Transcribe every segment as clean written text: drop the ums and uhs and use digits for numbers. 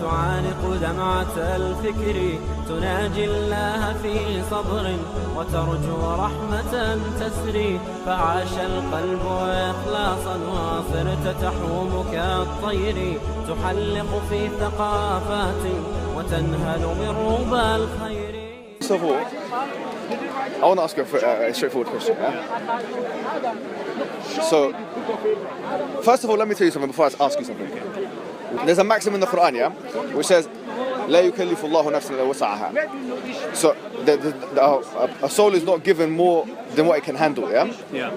تعانق دمعة الفكر تناجي الله في صبر وترجو رحمة تسري فعاش القلب إخلاصا وصرت تحوم كالطير تحلق في ثقافات وتنهل من ربى الخير. First of all, I want to ask you a straightforward question. Yeah? So, first of all, let me tell you something before I ask you something. There's a maxim in the Quran, yeah, which says, لا يكلف الله نفسا إلا وسعها. So, a soul is not given more than what it can handle, yeah? Yeah.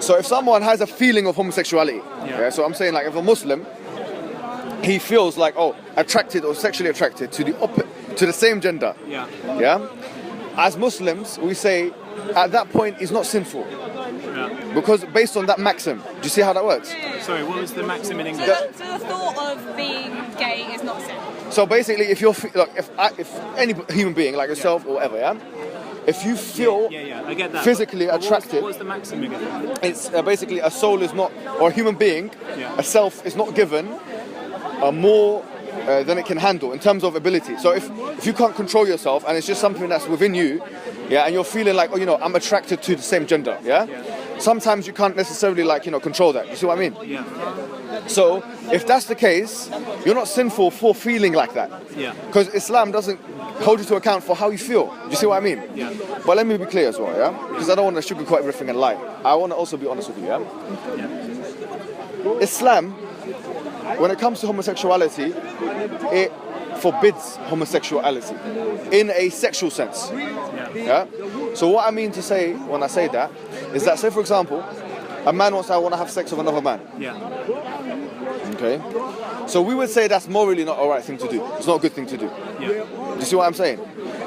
So if someone has a feeling of homosexuality, yeah, so I'm saying like if a Muslim, he feels like, oh, attracted or sexually attracted to the same gender, yeah? As Muslims, we say at that point it's not sinful. Yeah. Because based on that maxim, do you see how that works? Sorry, what was the maxim in English? So the thought of being gay is not sin. So basically, if you're like, if any human being like yourself or whatever, yeah, if you feel I get that. physically attracted, what's the maxim again? it's basically a soul is not, or a human being, a self is not given more than it can handle in terms of ability. So if you can't control yourself and it's just something that's within you, and you're feeling like, oh, you know, I'm attracted to the same gender, sometimes you can't necessarily like, you know, control that. You see what I mean? Yeah. So if that's the case, you're not sinful for feeling like that. Yeah. Because Islam doesn't hold you to account for how you feel. Do you see what I mean? Yeah. But let me be clear as well, because I don't want to sugarcoat everything and lie. I want to also be honest with you, Islam, when it comes to homosexuality, it forbids homosexuality in a sexual sense. So what I mean to say when I say that is that, say for example, a man wants to want to have sex with another man. Okay. So we would say that's morally not a right thing to do. It's not a good thing to do. Do you see what I'm saying?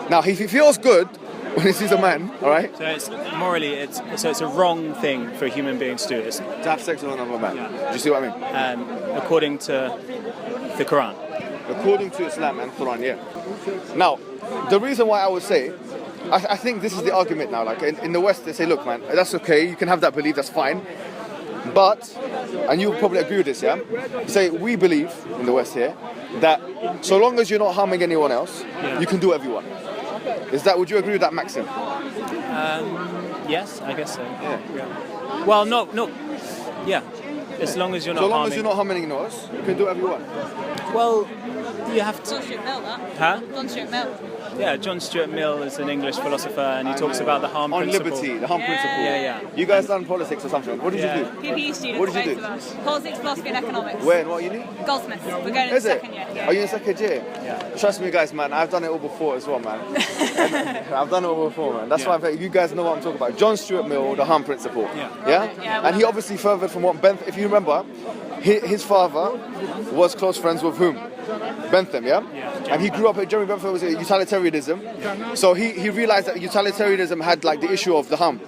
Now, if he feels good when he sees a man, all right? So it's morally, it's a wrong thing for a human being to do. It's to have sex with another man. Do you see what I mean? According to the Quran. According to Islam and Quran, Now, the reason why I would say, I think this is the argument now. Like in the West, they say, look, man, that's okay. You can have that belief. That's fine. But, and you probably agree with this, say we believe in the West here that so long as you're not harming anyone else, you can do whatever you want. Would you agree with that maxim? Yes, I guess so. Well, no. Yeah. As long as you're not harming. As you're not harming anyone else, you can do whatever you want. Well, you have to. John Stuart Mill, that. Huh? John Stuart Mill. Yeah, John Stuart Mill is an English philosopher, and he talks about the harm principle. On liberty, the harm principle. Yeah. You guys done politics or something? What did you do? PPE students. What did you do? Politics, philosophy, and economics. Where and what uni? Goldsmiths. We're going into second year. Are you in second year? Yeah. Trust me, guys, man. I've done it all before as well, man. I've done it all before, man. That's why you guys know what I'm talking about. John Stuart Mill, the harm principle. And he obviously furthered from what if you remember, his father was close friends with whom? Bentham, and he grew up. Jeremy Bentham was a utilitarianism, so he realized that utilitarianism had like the issue of the harm,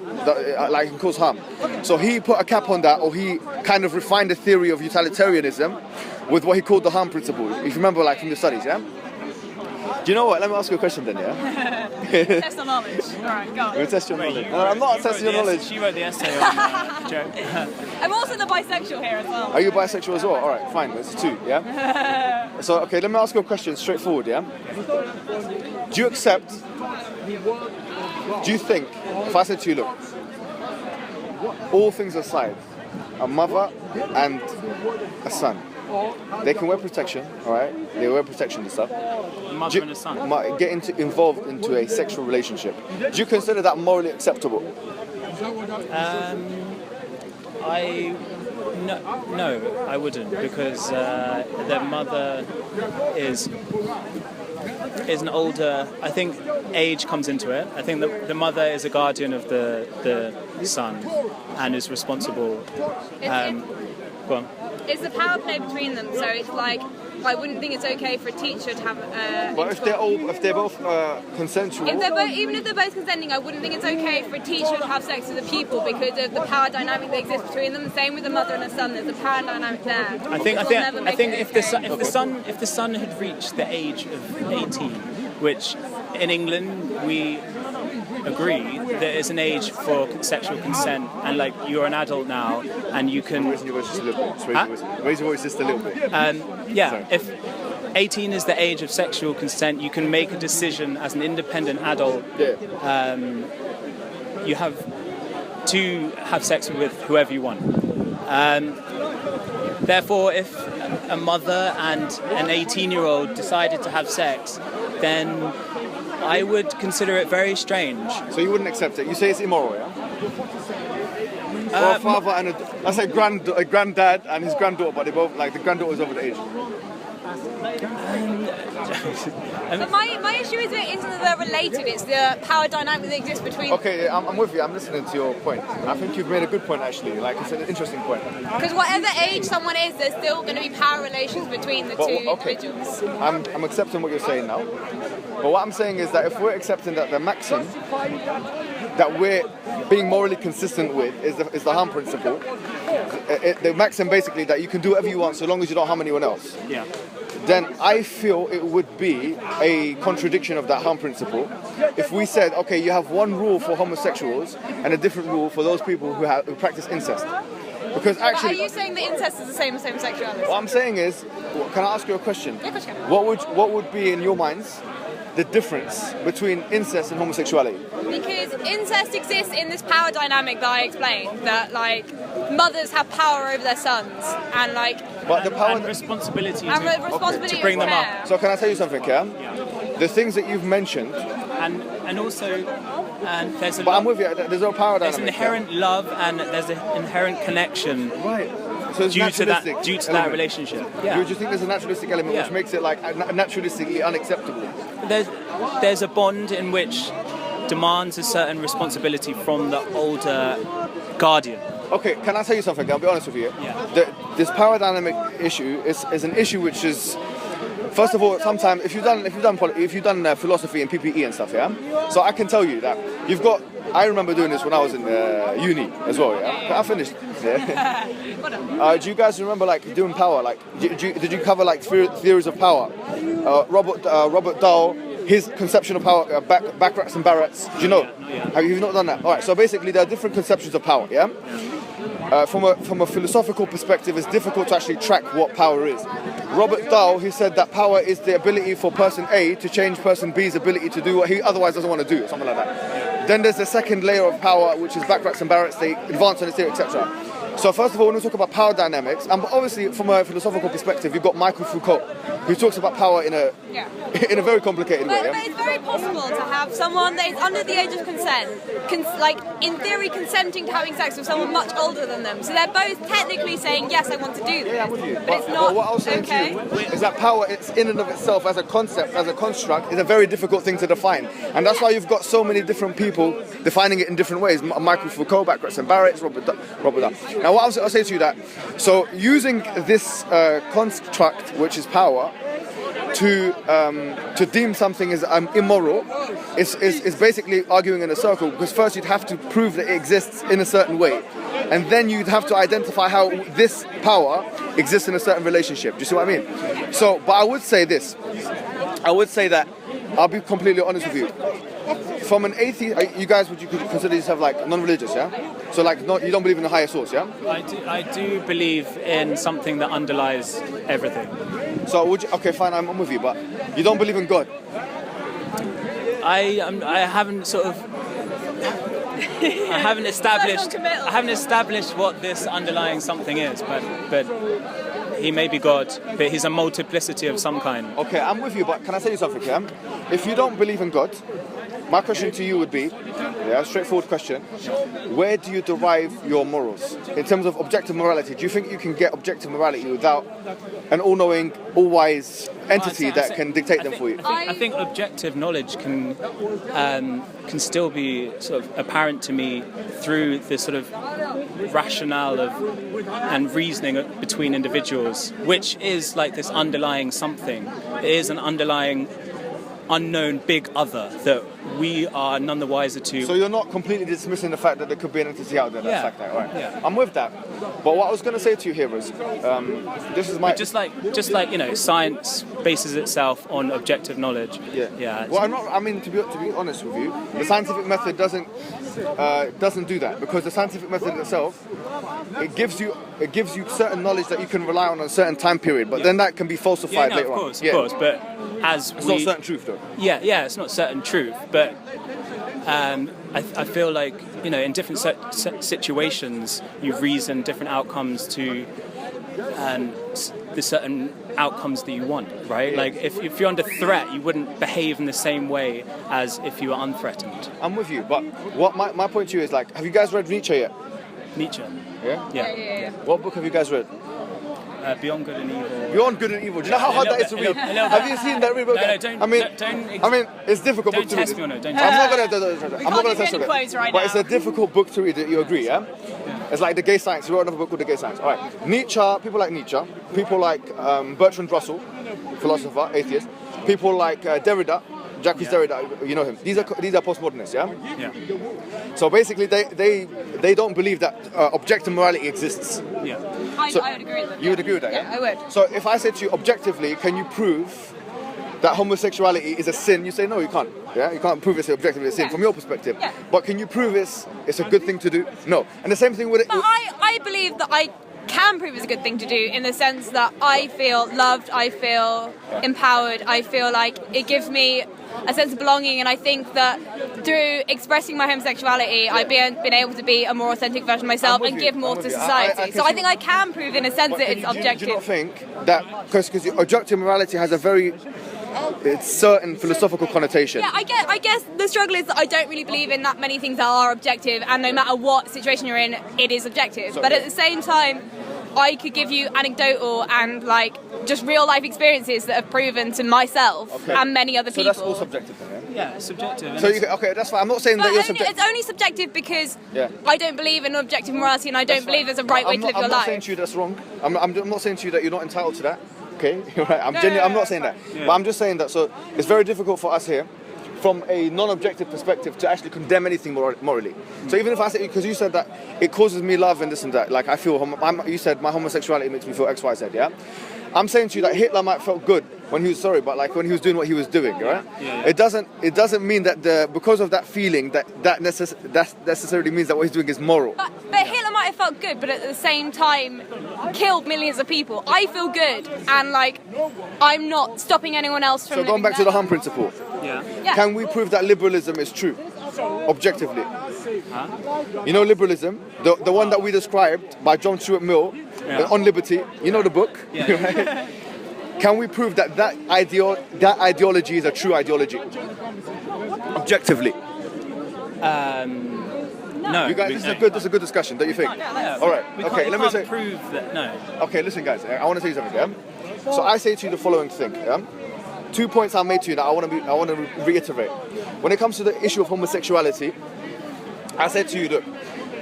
like it can cause harm. So he put a cap on that, or he kind of refined the theory of utilitarianism with what he called the harm principle. If you remember, like from the studies, Do you know what? Let me ask you a question then, Test your knowledge. All right, go on. We'll test your knowledge. No, I'm not testing your knowledge. She wrote the essay on Joe. I'm also the bisexual here as well. Are you bisexual as well? All right, fine. That's two, So, okay, let me ask you a question straightforward, Do you accept, do you think, if I said to you, look, all things aside, a mother and a son, they can wear protection, all right? They wear protection and stuff. A mother and a son. Get involved into a sexual relationship. Do you consider that morally acceptable? No, I wouldn't, because their mother is an older. I think age comes into it. I think the mother is a guardian of the son and is responsible. Go on. It's the power play between them, so it's like I wouldn't think it's okay for a teacher to have. But if they're both consensual. Even if they're both consenting, I wouldn't think it's okay for a teacher to have sex with a pupil because of the power dynamic that exists between them. Same with the mother and the son. There's a power dynamic there. I think if the son had reached the age of 18, which in England agree there is an age for sexual consent, and like you're an adult now, and you can Raise your voice just a little bit. Raise your voice just a little bit. yeah, if 18 is the age of sexual consent, you can make a decision as an independent adult. Yeah. You have to have sex with whoever you want. Therefore, if a mother and an 18-year-old decided to have sex, then I would consider it very strange. So you wouldn't accept it? You say it's immoral, yeah? Or a father and let's say a granddad and his granddaughter, but they both, like, the granddaughter's over the age. But my issue isn't that they're related, it's the power dynamic that exists between... Okay, I'm with you, I'm listening to your point. I think you've made a good point, actually, like, it's an interesting point. Because whatever age someone is, there's still going to be power relations between the two individuals. I'm accepting what you're saying now, but what I'm saying is that if we're accepting that the maxim that we're being morally consistent with is the harm principle, the maxim basically that you can do whatever you want so long as you don't harm anyone else. Yeah. Then I feel it would be a contradiction of that harm principle if we said, okay, you have one rule for homosexuals and a different rule for those people who practice incest. Because actually... But are you saying that incest is the same as homosexuality? What I'm saying is, can I ask you a question? Yeah, of course you can. What would be in your minds the difference between incest and homosexuality? Because incest exists in this power dynamic that I explained, that like mothers have power over their sons and like but the power and responsibility to bring them up. So can I tell you something, Cam? Yeah. The things that you've mentioned, and also there's a but I'm with you. There's no power dynamic. There's inherent love and there's an inherent connection. Right. So it's due to that relationship. Yeah. Do you think there's a naturalistic element which makes it like naturalistically unacceptable? There's a bond in which demands a certain responsibility from the older guardian. Okay, can I tell you something? I'll be honest with you. Yeah. This power dynamic issue is an issue which is, first of all, sometimes if you've done philosophy and PPE and stuff, yeah. So I can tell you that you've got. I remember doing this when I was in uni as well. Yeah, I finished. Yeah. Do you guys remember like doing power? Like, did you cover like theories of power? Robert Dawah. His conception of power, Backrats and Barretts. Do you know? Have you not done that? All right. So basically, there are different conceptions of power. Yeah. From a philosophical perspective, it's difficult to actually track what power is. Robert Dawah, he said that power is the ability for person A to change person B's ability to do what he otherwise doesn't want to do, or something like that. Then there's the second layer of power, which is Backrats and Barretts. They advance on this theory, etc. So first of all, when we talk about power dynamics, and obviously from a philosophical perspective, you've got Michael Foucault, who talks about power in a very complicated way. But it's very possible to have someone that is under the age of consent, like in theory consenting to having sex with someone much older than them. So they're both technically saying, yes, I want to do this. Yeah, I'm with you. But it's not what I was saying to you is that power, it's in and of itself as a concept, as a construct, is a very difficult thing to define. And that's why you've got so many different people defining it in different ways. Michael Foucault, Backrats and Barretts, Robert Dawah. Now, what I'll say to you that, so using this construct, which is power, to deem something as immoral is basically arguing in a circle, because first you'd have to prove that it exists in a certain way, and then you'd have to identify how this power exists in a certain relationship. Do you see what I mean? So, but I would say this. I would say that, I'll be completely honest with you. From an atheist, you guys, would you consider yourself like non-religious, yeah? So like, you don't believe in a higher source, yeah? I do believe in something that underlies everything. So would you? Okay, fine, I'm with you, but you don't believe in God. I haven't sort of. I haven't established what this underlying something is, but he may be God, but he's a multiplicity of some kind. Okay, I'm with you, but can I tell you something, Cam? If you don't believe in God, my question to you would be, straightforward question, where do you derive your morals? In terms of objective morality, do you think you can get objective morality without an all-knowing, all-wise entity that can dictate them for you? I think objective knowledge can still be sort of apparent to me through this sort of rationale and reasoning between individuals, which is like this underlying something. It is an underlying unknown big other that we are none the wiser to. So you're not completely dismissing the fact that there could be an entity out there that's like that, right? Yeah. I'm with that. But what I was going to say to you here was, this is my... Just like science bases itself on objective knowledge. Yeah. Well, to be honest with you, the scientific method doesn't do that, because the scientific method itself, it gives you certain knowledge that you can rely on a certain time period, but then that can be falsified later on. Of course, but it's not certain truth though. Yeah, it's not certain truth, but I feel like, in different situations you reason different outcomes to the certain outcomes that you want, right? Like if you're under threat, you wouldn't behave in the same way as if you were unthreatened. I'm with you, but what my point to you is, like, have you guys read Nietzsche yet? Nietzsche. Yeah. What book have you guys read? Beyond Good and Evil. Beyond Good and Evil. Do you know how hard that is to read? Have you seen that book? No, don't. I mean, it's a difficult book to read. Test me or no, don't I'm test not going to test it. But it's a difficult book to read. You agree, yeah? It's like the gay science. He wrote another book called The Gay Science. All right. Nietzsche. People like Nietzsche. People like Bertrand Russell, philosopher, atheist. People like Derrida. Jacques Derrida, you know him. These are postmodernists, yeah. So basically, they don't believe that objective morality exists. Yeah. I would agree with that. You would agree with that, yeah? I would. So if I said to you, objectively, can you prove that homosexuality is a sin? You say no, you can't. Yeah, you can't prove it's objectively a sin from your perspective. Yeah. But can you prove it's a good thing to do? No. And the same thing with it. But I believe that I can prove it's a good thing to do, in the sense that I feel loved, I feel empowered, I feel like it gives me a sense of belonging, and I think that through expressing my homosexuality, I've been able to be a more authentic version of myself and give more to society. So I think I can prove, in a sense, that it's objective. Do you not think that, because objective morality has a very certain philosophical connotation? Yeah, I guess the struggle is that I don't really believe in that many things that are objective, and no matter what situation you're in, it is objective. But at the same time, I could give you anecdotal and just real life experiences that have proven to myself and many other people. So that's all subjective then, yeah? It's subjective. So that's fine. I'm not saying that you're subjective. It's only subjective because I don't believe in objective morality, and I don't believe there's a right way to live your life. I'm not saying to you that's wrong. I'm not saying to you that you're not entitled to that. Okay, right. I'm not saying that. Yeah. But I'm just saying that. So it's very difficult for us here, from a non-objective perspective, to actually condemn anything morally. So even if I say, because you said that it causes me love and this and that, like I feel, you said my homosexuality makes me feel X, Y, Z, yeah? I'm saying to you that Hitler might have felt good when he was sorry, but when he was doing what he was doing, right? Yeah. It doesn't mean that because of that feeling that necessarily means that what he's doing is moral. But Hitler might have felt good, but at the same time killed millions of people. I feel good, and I'm not stopping anyone else from. So going back to the Hum principle. Yeah. Can we prove that liberalism is true, objectively? You know liberalism, the one that we described by John Stuart Mill on Liberty. You know the book. Yeah. Right? Can we prove that ideology is a true ideology, objectively? No. You guys, this is a good discussion, don't you think? All right. Okay. Let me say. Prove that. No. Okay. Listen, guys. I want to tell you something. Yeah? So I say to you the following thing. Yeah? 2 points I made to you that I want to reiterate. When it comes to the issue of homosexuality, I said to you, look,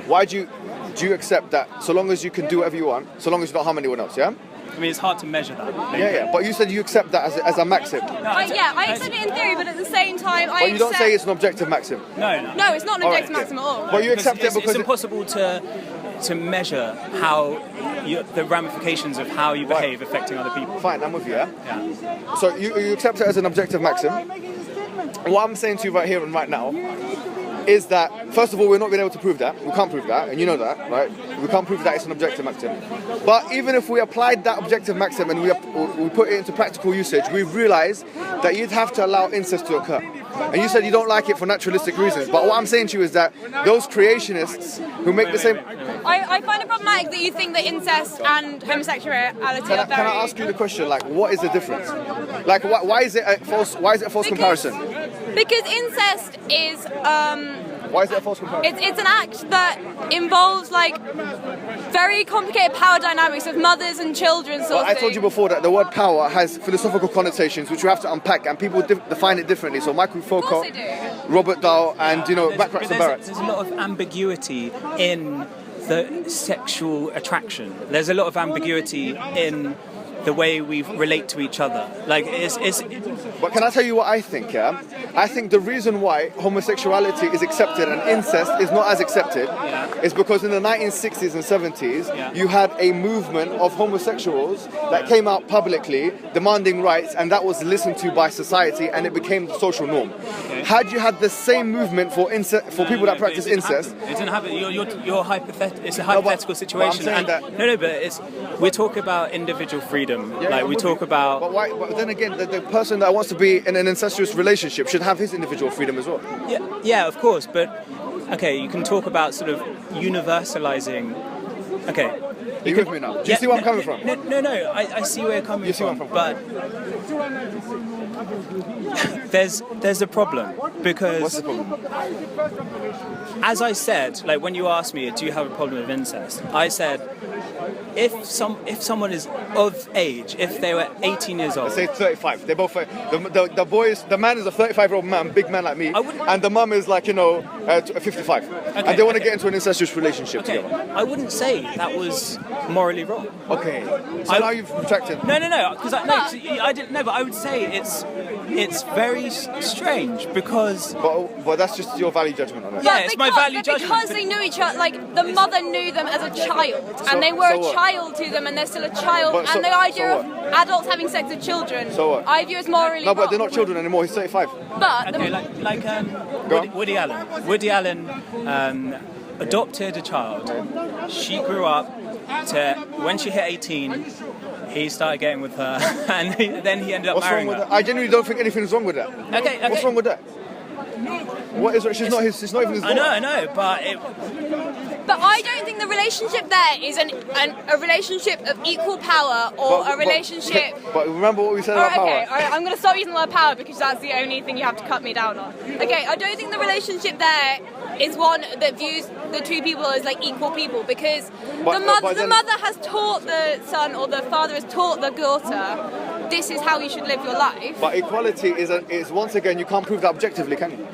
why do you accept that so long as you can do whatever you want, so long as you don't harm anyone else, yeah? I mean, it's hard to measure that. Yeah, but you said you accept that as a maxim. I accept it in theory, but at the same time, But you don't say it's an objective maxim. No, it's not an objective maxim at all. But you accept it because it's impossible to measure how the ramifications of how you behave affecting other people. Fine, I'm with you, yeah? So you accept it as an objective maxim. What I'm saying to you right here and right now is that, first of all, we're not being able to prove that. We can't prove that, and you know that, right? We can't prove that it's an objective maxim. But even if we applied that objective maxim and we put it into practical usage, we realise that you'd have to allow incest to occur. And you said you don't like it for naturalistic reasons. But what I'm saying to you is that those creationists who make the same... I find it problematic that you think that incest and homosexuality are very... Can I ask you the question, what is the difference? Why is it a false comparison? Because incest is... Why is it a false comparison? It's an act that involves very complicated power dynamics with mothers and children. I told you before that the word power has philosophical connotations which you have to unpack, and people define it differently. So Michael Foucault, Robert Dahl, and Backrax and Barrett. There's a lot of ambiguity in the sexual attraction. There's a lot of ambiguity in the way we relate to each other. But can I tell you what I think, yeah? I think the reason why homosexuality is accepted and incest is not as accepted is because in the 1960s and 70s, you had a movement of homosexuals that came out publicly demanding rights, and that was listened to by society, and it became the social norm. Had you had the same movement for incest, for people that practice incest... It didn't happen. You're it's a hypothetical situation. We're talking about individual freedom. We talk about... But then again, the person that wants to be in an incestuous relationship should have his individual freedom as well. Yeah, of course, but okay, you can talk about sort of universalizing. Okay, you with me now? Do you see where I'm coming from? No, I see where you're coming from. But there's a problem because. What's the problem? As I said, like when you asked me, do you have a problem with incest? I said, if someone is of age, if they were 18 years old, let's say 35. They both the man is a 35-year-old man, big man like me, and the mum is like 55, and they want to get into an incestuous relationship together. I wouldn't say that was morally wrong. Okay, so now you've retracted. No, because I didn't know, but I would say it's very strange because. But that's just your value judgment on it. Yeah, it's my value judgment. Because they knew each other, like the mother knew them as a child, and they were a child to them, and they're still a child. And the idea of adults having sex with children, I view as morally wrong. No, but they're not children anymore. He's 35. But Woody Allen. Woody Allen adopted a child. She grew up to when she hit 18. He started getting with her, and then he ended up marrying her. I genuinely don't think anything's wrong with that. Okay. What's wrong with that? What is? She's not his. She's not even his daughter. I know, but. But I don't think the relationship there is a relationship of equal power or a relationship... But remember what we said about power. Okay, I'm going to stop using the word power because that's the only thing you have to cut me down on. Okay, I don't think the relationship there is one that views the two people as like equal people because the mother has taught the son or the father has taught the daughter this is how you should live your life. But equality is once again, you can't prove that objectively, can you?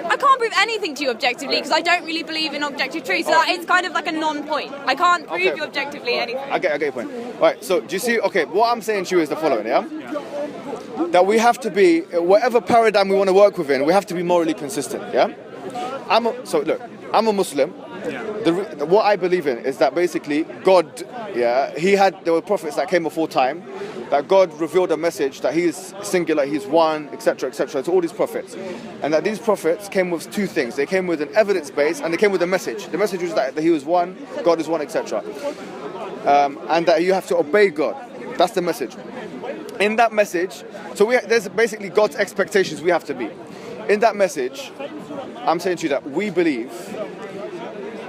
I can't prove anything to you objectively because I don't really believe in objective truth. So it's kind of like a non-point. I can't prove you objectively anything. I get your point. Right, so do you see, what I'm saying to you is the following, that we have to be, whatever paradigm we want to work within, we have to be morally consistent, I'm a Muslim. What I believe in is that basically God, there were prophets that came before time, that God revealed a message that He is singular, He's one, etc., etc., to all these prophets. And that these prophets came with two things. They came with an evidence base and they came with a message. The message was that He was one, God is one, etc. And that you have to obey God. That's the message. In that message, there's basically God's expectations we have to be. In that message, I'm saying to you that we believe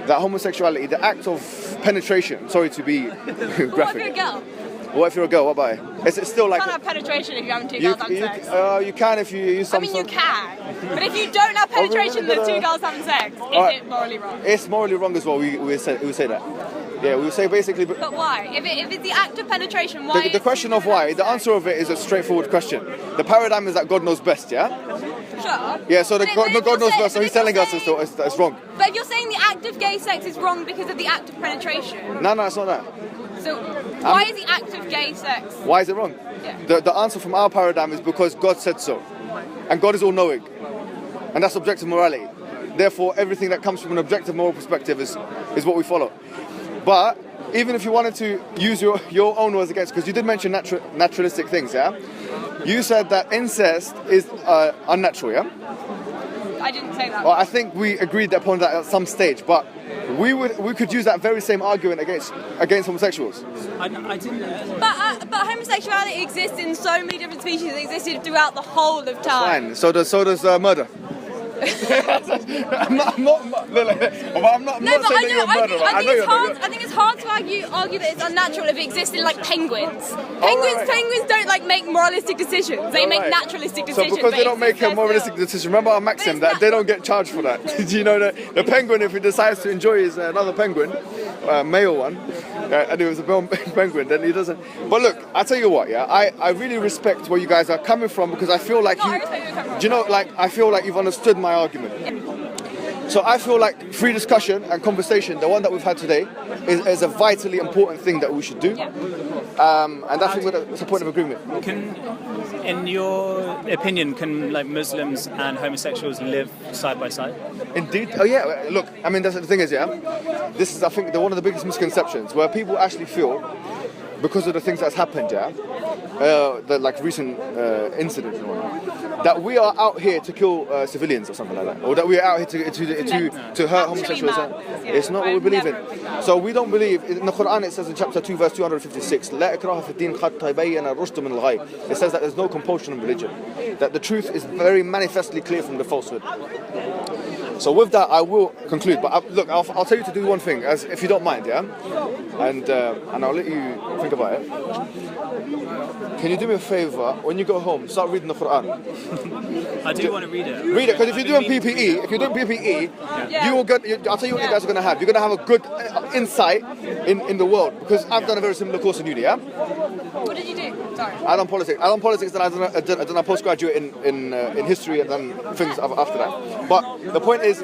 that homosexuality, the act of penetration, sorry to be graphic. What if you're a girl? What if you're a girl? What about it? It's still like... You can't have penetration if you're having two girls having sex. You can if you use some... I mean, you can. But if you don't have penetration with two girls having sex, is it morally wrong? It's morally wrong as well, we would say that. Yeah, we would say basically... But why? If it's the act of penetration, why... The question of why, the answer of it is a straightforward question. The paradigm is that God knows best, yeah? Sure. Yeah, so God knows best, so He's telling us it's wrong. But if you're saying the act of gay sex is wrong because of the act of penetration... No, it's not that. So why is the act of gay sex... Why is it wrong? Yeah. The answer from our paradigm is because God said so. And God is all-knowing. And that's objective morality. Therefore, everything that comes from an objective moral perspective is what we follow. But even if you wanted to use your own words against, because you did mention naturalistic things, yeah? You said that incest is unnatural, yeah? I didn't say that. Well, I think we agreed upon that at some stage, but we could use that very same argument against homosexuals. I didn't. But homosexuality exists in so many different species. It existed throughout the whole of time. Fine. So does murder. I'm not saying that you're a murderer. I think it's hard to argue that it's unnatural if it existed like penguins. Penguins don't like make moralistic decisions. They make naturalistic decisions. So because they don't make a moralistic decision, remember our maxim that they don't get charged for that. Do you know that the penguin, if he decides to enjoy another penguin, male one, and it was a male penguin, then he doesn't. But look, I tell you what, I really respect where you guys are coming from because I feel like I feel like you've understood my argument. So I feel like free discussion and conversation, the one that we've had today, is a vitally important thing that we should do. And I think that's a point of agreement. In your opinion, can like Muslims and homosexuals live side by side? Indeed. Oh yeah. Look, I mean, that's the thing is, this is, I think, one of the biggest misconceptions where people actually feel, because of the things that's happened, the like recent incidents and whatnot, that we are out here to kill civilians or something like that, or that we are out here to hurt homosexuals. It's not what we believe in. So we don't believe in the Quran. It says in chapter 2, verse 256, "La ikraha fi din qad tabayyana ar-rushd min al-ghayy." It says that there's no compulsion in religion, that the truth is very manifestly clear from the falsehood. So with that, I will conclude. But look, I'll tell you to do one thing, as if you don't mind, and I'll let you think about it. Can you do me a favour? When you go home, start reading the Quran. I do want to read it. Read it, because if you're doing PPE, you will get. I'll tell you what you guys are going to have. You're going to have a good insight in the world. Because I've done a very similar course in uni. What did you do? Sorry. I done politics. Then I done a postgraduate in history, and then things after that. But the point is,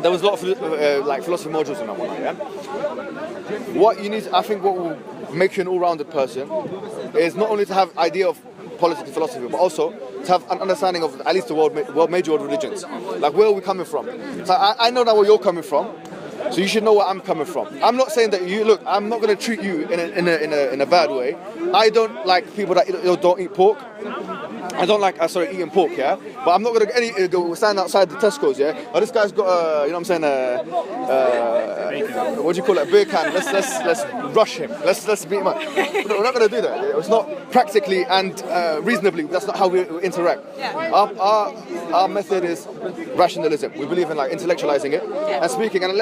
there was a lot of like philosophy modules in that one. What you need, I think, what will make you an all-rounded person is not only to have idea of politics and philosophy, but also to have an understanding of at least the major world religions. Like, where are we coming from? So I know now where you're coming from, so you should know where I'm coming from. I'm not saying that I'm not going to treat you in a bad way. I don't like people that don't eat pork. I don't like eating pork, but I'm not going to go stand outside the Tesco's, Oh, this guy's got you know what I'm saying, what do you call it, a beer can. Let's rush him. Let's beat him up. We're not going to do that. It's not practically and reasonably. That's not how we interact. Our method is rationalism. We believe in like intellectualizing it and speaking and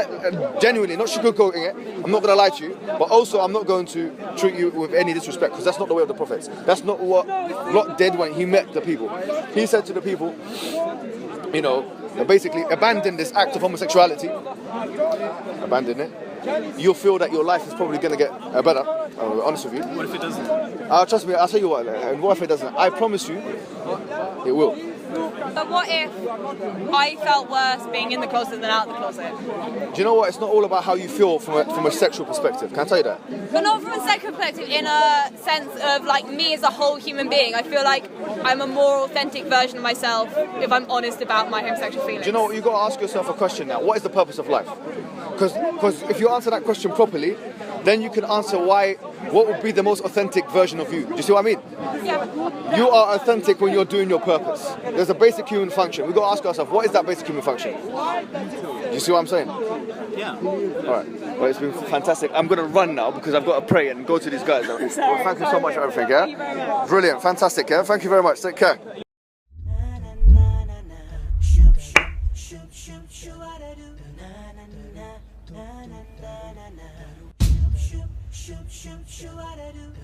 genuinely, not sugarcoating it. I'm not going to lie to you, but also I'm not going to treat you with any disrespect, because that's not the way of the prophets. That's not what Lot did when he met the people. He said to the people, basically abandon this act of homosexuality. Abandon it. You'll feel that your life is probably going to get better. I'll be honest with you. What if it doesn't? Trust me, I'll tell you what. What if it doesn't? I promise you, it will. But what if I felt worse being in the closet than out the closet? Do you know what? It's not all about how you feel from a sexual perspective. Can I tell you that? But not from a sexual perspective, in a sense of like me as a whole human being. I feel like I'm a more authentic version of myself if I'm honest about my homosexual feelings. Do you know what? You've got to ask yourself a question now. What is the purpose of life? Because if you answer that question properly, then you can answer what would be the most authentic version of you. Do you see what I mean? Yeah. You are authentic when you're doing your purpose. There's a basic human function. We've got to ask ourselves, what is that basic human function? Do you see what I'm saying? Yeah. Alright. Well, it's been fantastic. I'm going to run now because I've got to pray and go to these guys. Well, thank you so much for everything, Thank you very much. Brilliant. Fantastic, Thank you very much. Take care. Shoot, what I do.